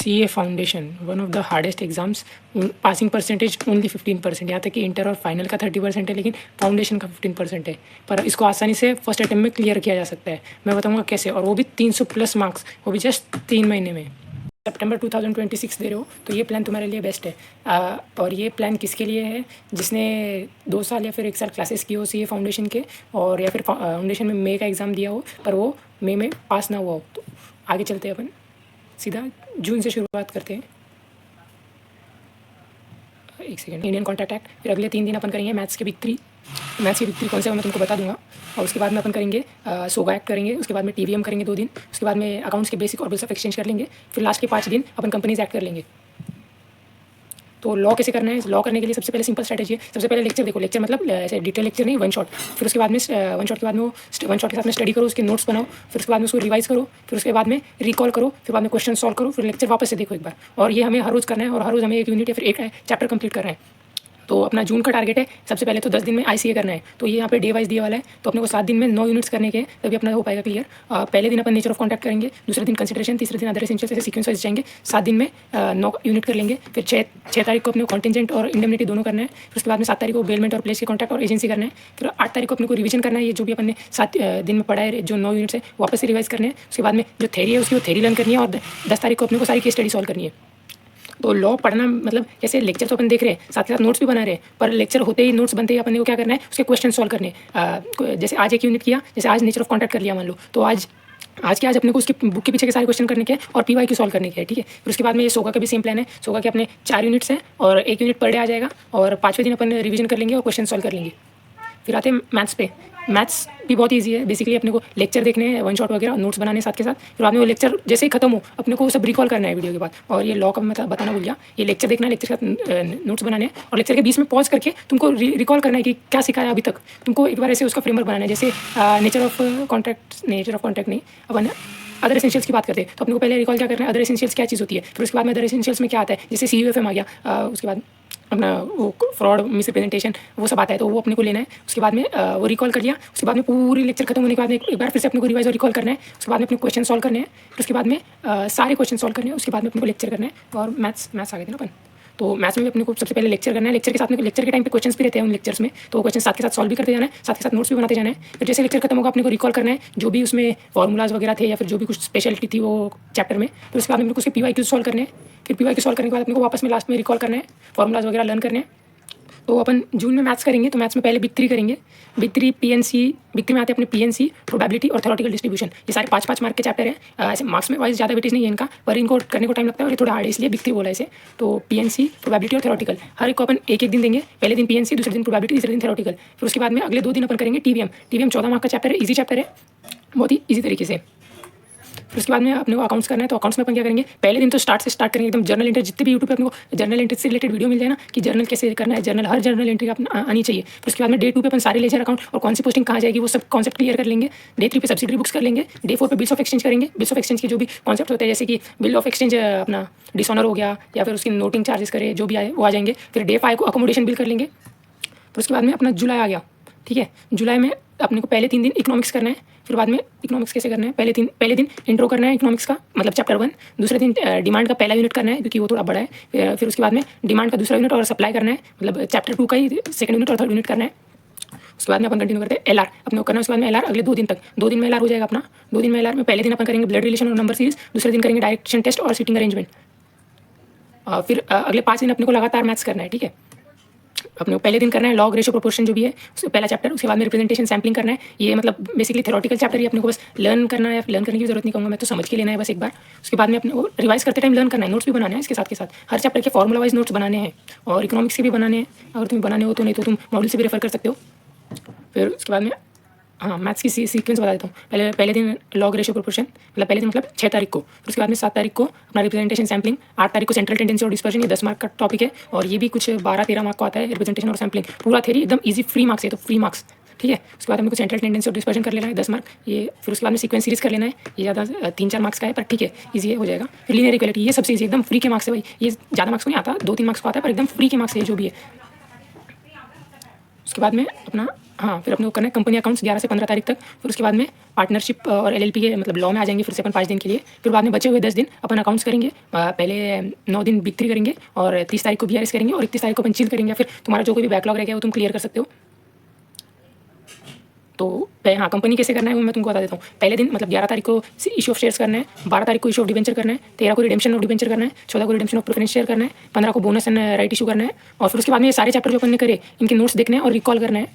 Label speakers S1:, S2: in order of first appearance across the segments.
S1: CA foundation one of the hardest exams, passing percentage only 15%। यहाँ तक कि inter और फाइनल का 30% है, लेकिन फाउंडेशन का 15% है। पर इसको आसानी से फर्स्ट अटेम्प्ट में क्लियर किया जा सकता है। मैं बताऊँगा कैसे, और वो भी 300 प्लस मार्क्स, वो भी जस्ट 3 महीने में। सितंबर 2026 दे रहे हो तो ये प्लान तुम्हारे लिए बेस्ट है। और ये प्लान किसके लिए है? जिसने 2 साल या फिर 1 साल क्लासेस की हो CA फाउंडेशन के, और या फिर फाउंडेशन में मई का एग्ज़ाम दिया हो पर वो मई में पास ना हुआ हो। तो आगे चलते हैं, अपन सीधा जून से शुरुआत करते हैं। एक सेकेंड, इंडियन कॉन्ट्रैक्ट एक्ट। फिर अगले 3 दिन अपन करेंगे मैथ्स के बिग 3। मैथ्स की बिग 3 कौन से मैं तुमको बता दूंगा। और उसके बाद में अपन करेंगे सोगा एक्ट करेंगे, उसके बाद में TVM करेंगे 2 दिन, उसके बाद में अकाउंट्स के बेसिक और बिल्स ऑफ एक्सचेंज कर लेंगे। फिर लास्ट के 5 दिन अपन कंपनीज एक्ट कर लेंगे। तो लॉ कैसे करना है? लॉ करने के लिए सबसे पहले सिंपल स्ट्रैटेजी है। सबसे पहले लेक्चर देखो, लेक्चर मतलब ऐसे डिटेल लेक्चर नहीं, वन शॉट। फिर उसके बाद में वन शॉट के बाद में वो वन शॉट के साथ में स्टडी करो, उसके नोट्स बनाओ, फिर उसके बाद में उसको रिवाइज करो, फिर उसके बाद में रिकॉल करो, फिर बाद में क्वेश्चन सॉल्व करो, फिर लेक्चर वापस से देखो एक बार। और ये हमें हर रोज़ करना है, और हर रोज़ हमें एक यूनिट या फिर एक चैप्टर कंप्लीट करना है। तो अपना जून का टारगेट है सबसे पहले तो 10 दिन में ICA करना है। तो ये यहाँ पे डे वाइज दिया वाला है, तो अपने को 7 दिन में 9 यूनिट्स करने के, तभी अपना हो पाएगा क्लियर। पहले दिन अपन नेचर ऑफ कॉन्टैक्ट करेंगे, दूसरे दिन कंसिडरेशन, तीसरे दिन अदर एसेंशियल्स, ऐसे सीक्वेंस वाइज जाएंगे। 7 दिन में 9 यूनिट कर लेंगे। फिर 6 तारीख को अपने को कॉन्टिजेंट और इंडेमनिटी दोनों करना है। फिर उसके बाद में 7 तारीख को बेलमेंट और प्लेस के कॉन्टैक्ट और एजेंसी करना है। फिर 8 तारीख को अपने को रिवीजन करना है, ये जो भी अपन ने 7 दिन में पढ़ा है, जो 9 यूनिट्स है वापस से रिवाइज करने हैं। उसके बाद में जो थेरी है उसकी वो थेरी लर्न करनी है, और 10 तारीख को अपने को सारी केस स्टडी सॉल्व करनी है। तो लॉ पढ़ना मतलब जैसे लेक्चर तो अपन देख रहे हैं, साथ के साथ नोट्स भी बना रहे हैं, पर लेक्चर होते ही नोट्स बनते ही अपन को क्या करना है, उसके क्वेश्चन सॉल्व करने। जैसे आज एक यूनिट किया, जैसे आज नेचर ऑफ कॉन्टैक्ट कर लिया मान लो, तो आज अपने को उसकी बुक के पीछे के सारे क्वेश्चन करने के और PYQ सॉल्व करने के, ठीक है। फिर उसके बाद में ये सोगा का भी सेम प्लान है। सोगा के अपने 4 यूनिट्स हैं और 1 यूनिट पर डे आ जाएगा, और 5वें दिन अपन रिवीजन कर लेंगे और क्वेश्चन सॉल्व कर लेंगे। फिर आते हैं मैथ्स पे। मैथ्स भी बहुत ईजी है। बेसिकली अपने को लेक्चर देखने हैं, वन शॉट वगैरह, नोट्स बनाने साथ के साथ। फिर बाद में वो लेक्चर जैसे ही खत्म हो अपने को सब रिकॉल करना है वीडियो के बाद। और ये लॉ का मतलब बताना भूल गया, ये लेक्चर देखना है, लेक्चर के साथ नोट्स बनाने हैं, और लेक्चर के बीच में पॉज करके तुमको रिकॉल करना है कि क्या सिखाया अभी तक। तुमको एक बार ऐसे उसका फ्रेमवर्क बनाना है। जैसे नेचर ऑफ कॉन्टैक्ट नहीं, अपन अदर एसेंशियल्स की बात करते हैं, तो अपने को पहले रिकॉल क्या करना है, अदर एसेंशियल्स क्या चीज़ होती है। फिर उसके बाद में अदर एसेंशियल्स में क्या आता है, जैसे CUFM आ गया, उसके बाद अपना वो फ्रॉड मिसरिप्रेजेंटेशन वो सब आता है, तो वो अपने को लेना है। उसके बाद में वो रिकॉल कर लिया, उसके बाद में पूरी लेक्चर खत्म होने के बाद में एक बार फिर से अपने को रिवाइज और रिकॉल करना है। उसके बाद में अपने क्वेश्चन सॉल्व करने हैं, फिर उसके बाद में सारे क्वेश्चन सॉल्व करने हैं। उसके बाद में अपने को लेक्चर करना है। और मैथ्स आ गए थे ना अपन, तो मैथ्स में भी अपने को सबसे पहले लेक्चर करना है। लेक्चर के साथ में लेक्चर के टाइम पे क्वेश्चंस भी रहते हैं उन लेक्चर्स में, तो क्वेश्चन साथ के साथ सॉल्व भी करते जाना है, साथ के साथ नोट्स भी बनाते जाना है। फिर जैसे लेक्चर खत्म होगा अपने को रिकॉल करना है जो भी उसमें फॉर्मूलाज वगैरह थे या फिर जो भी कुछ स्पेशलिटी थी वो चैप्टर में। फिर उसके बाद में उसके PYQ सॉल्व करने हैं। फिर PYQ सॉल्व करने के बाद अपने को वापस में लास्ट में रिकॉल करना है, फॉर्मूलाज वगैरह लर्न करने हैं। तो अपन जून में मैथ्स करेंगे, तो मैथ्स में पहले बिग 3 करेंगे। बिग 3 PNC, बिग 3 में आते हैं अपने PNC, प्रोबेबिलिटी और थ्योरेटिकल डिस्ट्रीब्यूशन। ये सारे 5-5 मार्क के चैप्टर हैं। ऐसे मार्क्स में वाइज ज़्यादा वेटेज नहीं है इनका, पर इनको करने को टाइम लगता है और ये थोड़ा हार्ड है, इसलिए बिग 3 बोला इसे। तो PNC, प्रोबेबिलिटी और थ्योरेटिकल, हर एक को अपन एक दिन देंगे। पहले दिन PNC, दूसरे दिन प्रोबेबिलिटी, तीसरे दिन थ्योरेटिकल। फिर उसके बाद में अगले 2 दिन अपन करेंगे TVM। 14 मार्क का चैप्टर है, ईजी चैप्टर है, बहुत ही ईजी तरीके से। फिर उसके बाद में अपने को अकाउंट्स करना है, तो अकाउंट्स में अपन क्या करेंगे, पहले दिन तो स्टार्ट करेंगे एकदम जर्नल एंट्री। जितने भी यूट्यूब पे अपने को जर्नल एंट्री से रिलेटेड वीडियो मिल जाए ना, कि जर्नल कैसे करना है, हर जर्नल एंट्री अपना आनी चाहिए। फिर उसके बाद में डे 2 पे अपन सारे लेजर अकाउंट और कौन सी पोस्टिंग कहाँ जाएगी वो सब कॉन्सेप्ट क्लियर कर लेंगे। डे 3 पे सब्सिडरी बुक्स कर लेंगे। डे 4 पे बिल्स ऑफ एक्सचेंज करेंगे। बिल्स ऑफ एक्सचेंज के जो भी कॉन्सेप्ट होते हैं, जैसे कि बिल ऑफ एक्सचेंज अपना डिसऑनर हो गया, या फिर उसकी नोटिंग चार्जेस करे जो भी आए वो आ जाएंगे। फिर डे 5 को अकोमोडेशन बिल कर लेंगे। फिर उसके बाद में अपना जुलाई आ गया, ठीक है। जुलाई में अपने को पहले 3 दिन इकोनॉमिक्स करना है। फिर बाद में इकोनॉमिक्स कैसे करना है, पहले दिन इंट्रो करना है इकोनॉमिक्स का, मतलब चैप्टर 1। दूसरे दिन डिमांड का पहला यूनिट करना है, क्योंकि वो थोड़ा बड़ा है। फिर उसके बाद में डिमांड का दूसरा यूनिट और सप्लाई करना है, मतलब चैप्टर 2 का ही सेकंड यूनिट और थर्ड यूनिट करना है। उसके बाद में अपन कंटिन्यू करते हैं LR अपने को करना है। उसके बाद में LR अगले 2 दिन तक, 2 दिन में LR हो जाएगा अपना। 2 दिन में LR में पहले दिन अपन करेंगे ब्लड रिलेशन और नंबर सीरीज, दूसरे दिन करेंगे डायरेक्शन टेस्ट और सीटिंग अरेंजमेंट। फिर अगले 5 दिन अपने को लगातार मैथ्स करना है, ठीक है। अपने को पहले दिन करना है लॉग रेशियो प्रोपोर्शन जो भी है उसका पहला चैप्टर। उसके बाद में रिप्रेजेंटेशन सैम्पलिंग करना है। ये मतलब बेसिकली थ्योरेटिकल चैप्टर ही अपने को बस लर्न करना है, लर्न करने की जरूरत नहीं कहूँगा मैं, तो समझ के लेना है बस एक बार। उसके बाद में अपने को रिवाइज करते टाइम लर्न करना है, नोट्स भी बनाना है इसके साथ के साथ। हर चैप्टर के फॉर्मूला वाइज नोट्स बनाने हैं, और इकोनॉमिक्स के भी बनाने हैं। अगर तुम्हें बनाने हो तो, नहीं तो तुम मॉडल से भी रेफर कर सकते हो। फिर उसके बाद में मैथ्स की सीक्वेंस बता देता हूँ। पहले दिन लॉग रेशियो प्रोपोर्शन, पहले दिन मतलब 6 तारीख को। फिर उसके बाद में 7 तारीख को अपना रिप्रेजेंटेशन सैम्पलिंग। 8 तारीख को सेंट्रल टेंडेंसी और डिस्पर्शन, ये 10 मार्क का टॉपिक है, और ये भी कुछ 12-13 मार्क को आता है। रिप्रेजेंटेशन और सैम्पलिंग पूरा थ्योरी एकदम ईजी, फ्री मार्क्स है, तो फ्री मार्क्स, ठीक है। उसके बाद हमको सेंट्रल टेंडेंसी और डिस्पर्शन कर लेना है 10 मार्क ये। फिर उसके बाद में सीक्वेंस सीरीज कर लेना है, ये ज़्यादा 3-4 मार्क्स का है, पर ठीक है ईजी है, हो जाएगा। फिर लीनियर इक्वालिटी, ये सबसे ईजी, एकदम फ्री के मार्क्स है भाई। ये ज़्यादा मार्क्स को नहीं आता, 2-3 मार्क्स को आता है, पर एकदम फ्री के मार्क्स है जो भी है। उसके बाद में अपना फिर अपने को करना है कंपनी अकाउंट्स 11 से 15 तारीख तक। फिर उसके बाद में पार्टनरशिप और एलएलपी के मतलब लॉ में आ जाएंगे फिर से अपन 5 दिन के लिए। फिर बाद में बचे हुए 10 दिन अपन अकाउंट्स करेंगे। पहले 9 दिन बिग 3 करेंगे और 30 तारीख को बीआरएस करेंगे और 31 तारीख को अपन चिल करेंगे। फिर तुम्हारा जो कोई भी बैकलॉग रह गया वो तुम क्लियर कर सकते हो। तो हाँ, कंपनी कैसे करना है वो मैं तुमको बता देता हूँ। पहले दिन मतलब 11 तारीख को इशू ऑफ शेयर्स करना है, 12 तारीख को इशू ऑफ डिबेंचर करना है, 13 को रिडेम्पशन ऑफ डिबेंचर करना है, 14 को रिडेम्पशन ऑफ प्रेफरेंस शेयर करना है, 15 को बोनस एंड राइट इशू करना है। और फिर उसके बाद में ये सारे चैप्टर जो अपन ने करे इनके नोट्स देखने हैं और रिकॉल करना है,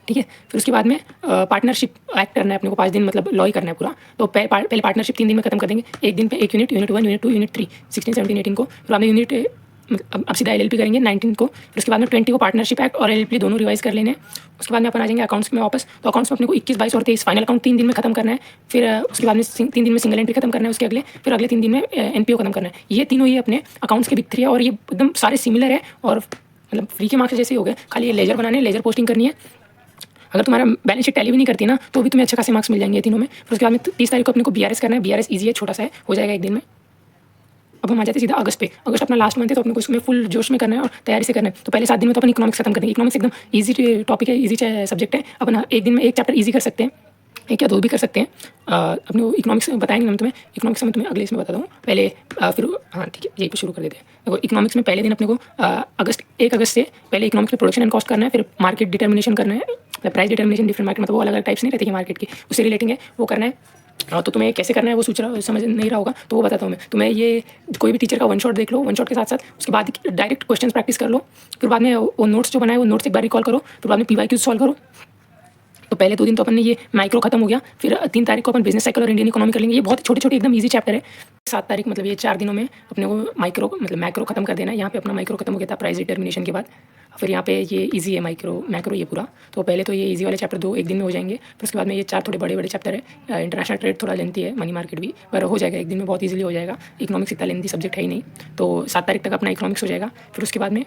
S1: ठीक है। फिर उसके बाद में पार्टनरशिप एक्ट करना है अपने को 5 दिन मतलब लॉ ही करना है पूरा। तो पहले पार्टनरशिप 3 दिन में खत्म कर देंगे। एक दिन पे एक यूनिट 1, यूनिट 2, यूनिट 3, 16, 17, 18 को। फिर आपने यूनिट अब सीधा एलएलपी करेंगे 19 को। फिर उसके बाद में 20 को पार्टनरशिप एक्ट और एलएलपी दोनों रिवाइज कर लेने हैं। उसके बाद में अपन आ जाएंगे अकाउंट्स में वापस। तो अकाउंट्स में अपने को 21, 22 और 23 फाइनल अकाउंट 3 दिन में खत्म करना है। फिर उसके बाद में 3 दिन में सिंगल एंट्री खत्म करना है उसके अगले। फिर अगले 3 दिन में एनपीओ खत्म करना है। ये तीनों ही अपने अकाउंट्स के बिग 3 है और ये एकदम सारे सिमिलर है और मतलब फ्री के मार्क्स जैसे ही हो गए। खाली ये लेजर बनाने, लेजर पोस्टिंग करनी है। अगर तुम्हारा बैलेंस शीट टैली भी नहीं करती ना तो भी तुम्हें अच्छे खासे मार्क्स मिल जाएंगे तीनों में। फिर उसके बाद में 30 तारीख को अपने को बीआरएस करना है। बीआरएस ईजी है, छोटा सा है, हो जाएगा एक दिन में। अब हम आ जाते हैं सीधा अगस्त पे। अगस्त अपना लास्ट मंथ है तो अपने को इसमें फुल जोश में करना है और तैयारी से करना है। तो पहले 7 दिन में तो अपन इकोनॉमिक्स खत्म करेंगे। इकोनॉमिक्स एकदम ईजी टॉपिक है, ईजी सब्जेक्ट है। अपन एक दिन में एक चैप्टर ईजी कर सकते हैं, एक या 2 भी कर सकते हैं। अपने को इकोनॉमिक्स बताएंगे हम तुम्हें। इकोनॉमिक्स में तुम्हें अगले इसमें बताता हूँ पहले। फिर हाँ ठीक है, यही पे शुरू कर देते हैं। देखो इकोनॉमिक्स में पहले दिन अपने को 1 अगस्त से पहले इकोनॉमिक्स में प्रोडक्शन एंड कॉस्ट करना है। फिर मार्केट डिटर्मिनेशन करना है, प्राइस डिटर्मिनेशन डिफरेंट मार्केट मतलब वो अलग अलग टाइप्स नहीं रहती है मार्केट की, उससे रिलेटिंग है वो करना है। तो तुम्हें कैसे करना है वो समझ नहीं रहा होगा तो वो बताता हूँ मैं तुम्हें। ये कोई भी टीचर का वन शॉट देख लो, वन शॉट के साथ साथ उसके बाद डायरेक्ट क्वेश्चन प्रैक्टिस कर लो। फिर बाद में वो नोट्स जो बनाए वो नोट्स एक बार रिकॉल करो। फिर बाद में पीवाईक्यूज सॉल्व करो। तो पहले 2 दिन तो अपन ने ये माइक्रो खत्म हो गया। फिर 3 तारीख को अपन बिजनेस साइकिल और इंडियन इकोनॉमी कर लेंगे। ये बहुत छोटे छोटे एकदम ईजी चैप्टर है। 7 तारीख मतलब ये 4 दिनों में अपने को माइक्रो मतलब मैक्रो खत्म कर देना है। यहाँ पे अपना माइक्रो खत्म हो गया था प्राइस डिटर्मिनेशन के बाद। फिर यहाँ पे ये इजी है मैक्रो ये पूरा। तो पहले तो ये इजी वाले चैप्टर 2 एक दिन में हो जाएंगे। फिर उसके बाद में ये 4 थोड़े बड़े बड़े चैप्टर है। इंटरनेशनल ट्रेड थोड़ा लेंथी है, मनी मार्केट भी, पर हो जाएगा एक दिन में, बहुत ईजिली हो जाएगा। इकोनॉमिक्स इतना लेंथी सब्जेक्ट है ही नहीं। तो 7 तारीख तक अपना इकोनॉमिक्स हो जाएगा। फिर उसके बाद में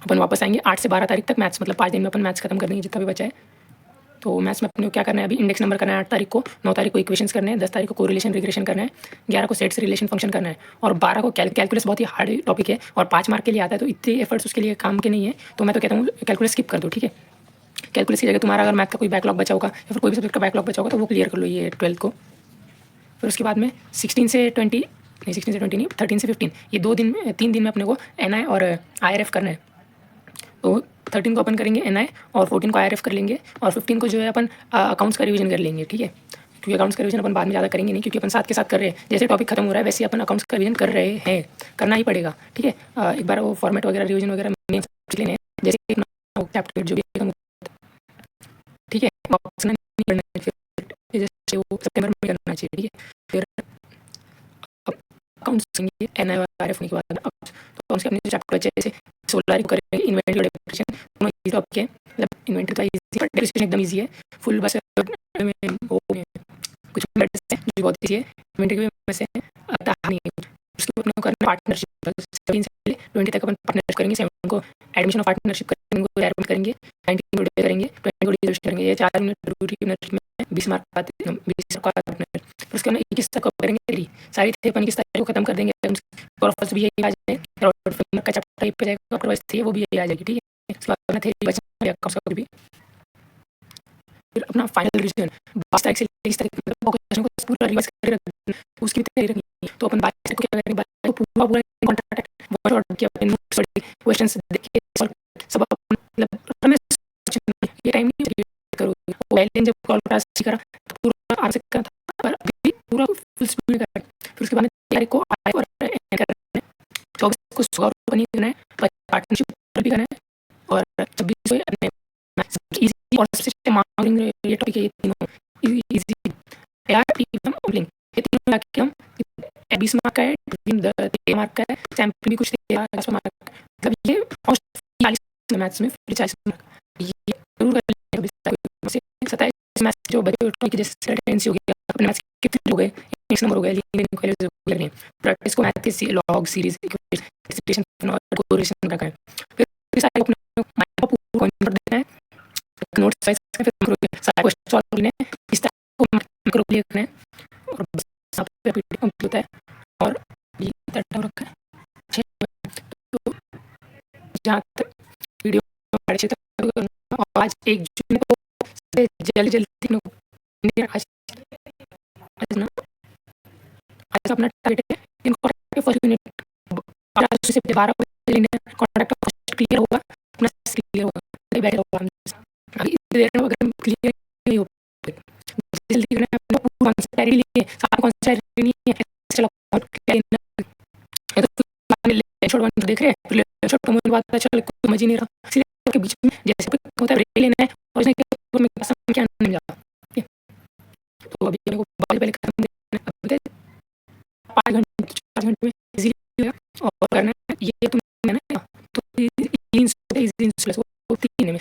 S1: अपन वापस आएंगे 8 से 12 तारीख तक मैथ्स, मतलब 5 दिन में अपन मैथ्स खत्म कर देंगे जितना भी बचा है। तो मैथ्स में अपने को क्या करना है, अभी इंडेक्स नंबर करना है 8 तारीख को, 9 तारीख को इक्वेशंस करने हैं, 10 तारीख को कोरिलेशन रिग्रेशन करना है, 11 को सेट्स रिलेशन फंक्शन करना है और 12 को कैलकुलस बहुत ही हार्ड टॉपिक है और 5 मार्क के लिए आता है। तो इतने एफर्ट्स उसके लिए काम के नहीं है। तो मैं तो कहता हूँ कैलकुलस स्किप कर दो, ठीक है। कैलकुलस की जगह तुम्हारा अगर मैथ का कोई बैकलॉग बचा होगा या फिर कोई भी सब्जेक्ट का बैकलॉग बचा होगा तो वो क्लियर कर लो ये 12th को। फिर उसके बाद में 16 से 20 नहीं 16 से 20 नहीं 13 से 15 ये 3 दिन में अपने को एनआई और आईआरएफ करना है। तो 13 को अपन करेंगे एनआई और 14 को आईआरएफ कर लेंगे और 15 को जो है अपन अकाउंट्स का रिवीजन कर लेंगे, ठीक है। क्योंकि अकाउंट्स का रिवीजन अपन बाद में ज़्यादा करेंगे नहीं, क्योंकि अपन साथ के साथ कर रहे हैं। जैसे टॉपिक खत्म हो रहा है वैसे अपन अकाउंट्स का रिवीजन कर रहे हैं, करना ही पड़ेगा, ठीक है। एक बार वो फॉर्मेट वगैरह रिवीजन वगैरह लेने हैं, जैसे चैप्टर जो भी, ठीक है। जैसे वो सितंबर में करना चाहिए, ठीक है। फिर अकाउंट्स एनआई और आईआरएफ होने के बाद तो उसके अपने चैप्टर जैसे 16 को करेंगे इन्वेंटरी और डेप्रिसिएशन, दोनों इजी टॉपिक है। मतलब इन्वेंटरी का इजी, डेप्रिसिएशन एकदम इजी है, फुल बस में वो कुछ मैटर्स हैं जो बहुत इजी है। इन्वेंटरी के में से आता नहीं है कुछ। उसके बाद अपने को करना पार्टनरशिप 17 से पहले 20 तक अपन पार्टनरशिप करेंगे। 7 को एडमिशन ऑफ पार्टनरशिप करेंगे, एयरपोर्ट करेंगे, 19 को डे करेंगे, 20 को रजिस्टर करेंगे। ये 4 मिनट ड्यूटी में 20 मार्क आते हैं, 20 का पार्टनर। फिर उसके बाद 21 तक करेंगे सारी थे अपन 21 तारीख को खत्म कर देंगे। और फर्स्ट भी यही आ जाएगा और फिल्म का चैप्टर पे जाएगा, अदरवाइज थी वो भी यही आ जाएगी, ठीक है। उसके बाद थे बचा अकाउंट्स का भी। फिर अपना फाइनल रिवीजन 22 तारीख से 23 तारीख तक क्वेश्चन को पूरा रिवाइज कर रखना है, उसकी भी तैयारी रखनी है। तो अपन 22 तारीख को क्या करेंगे, 22 को पूरा कॉन्ट्रैक्ट वन शॉट किया, अपन नोट्स पढ़े, क्वेश्चंस देखे, सब अपन मतलब ये टाइम नहीं करो। पहले जब कॉल क्लास करा तो पूरा आराम से करा था, पर अभी पूरा फुल स्पीड में कर। फिर उसके बाद में तैयारी को आए और करना है। 24 को सुबह बनी करना है, पार्टनरशिप भी करना है और 26 को इजी और सबसे मार्किंग ये टॉपिक है। ये तीनों इजी यार, एकदम लिंक ये तीनों लाके हम 20 मार्क का है, 13 मार्क का है, सैंपल भी कुछ 13 मार्क, मतलब ये 40 मैथ्स में 40 मार्क ये जरूर कर लेंगे। 27 मैथ्स जो बचे टॉपिक जैसे टेंसी हो गया, अपने मैथ्स कितने हो गए, एक नंबर हो गया, लीनियर प्रैक्टिस को मैथ के लॉग सीरीज एक्सप्रेशन और कोरिलेशन रखा है। फिर सारे अपने माइक्रो पूरा कॉन्सेप्ट देना है, नोट्स वाइज फिर सारे क्वेश्चन सॉल्व करने हैं, इस तरह को माइक्रो क्लियर करना है और बस यहाँ पे पीडीएफ कंप्लीट होता है। और ये टाइम रखा है तो जहाँ तक वीडियो और आज 1 जून को जल्दी आज आज ना आज अपना टारगेट है इन कॉन्ट्रैक्ट के फर्स्ट यूनिट 12 से 12 बजे कॉन्ट्रैक्ट का फर्स्ट क्लियर होगा, अपना क्लियर होगा, बैठे होगा हम। अभी इतनी देर में अगर क्लियर नहीं हो जल्दी करना है अपना पूरा कॉन्सेप्ट क्लियर लिए सारा कॉन्सेप्ट नहीं है चलो ये तो लेशोट वन देख रहे हैं, फिर लेशोट कम होने के बाद पता चला कुछ समझ ही नहीं रहा, इसलिए के बीच में जैसे कोई होता है ब्रेक लेना है और इसमें में क्या नहीं मिला। तो अभी मेरे को पहले खत्म करना है, 5 घंटे 4 घंटे में इजीली और करना है ये तुम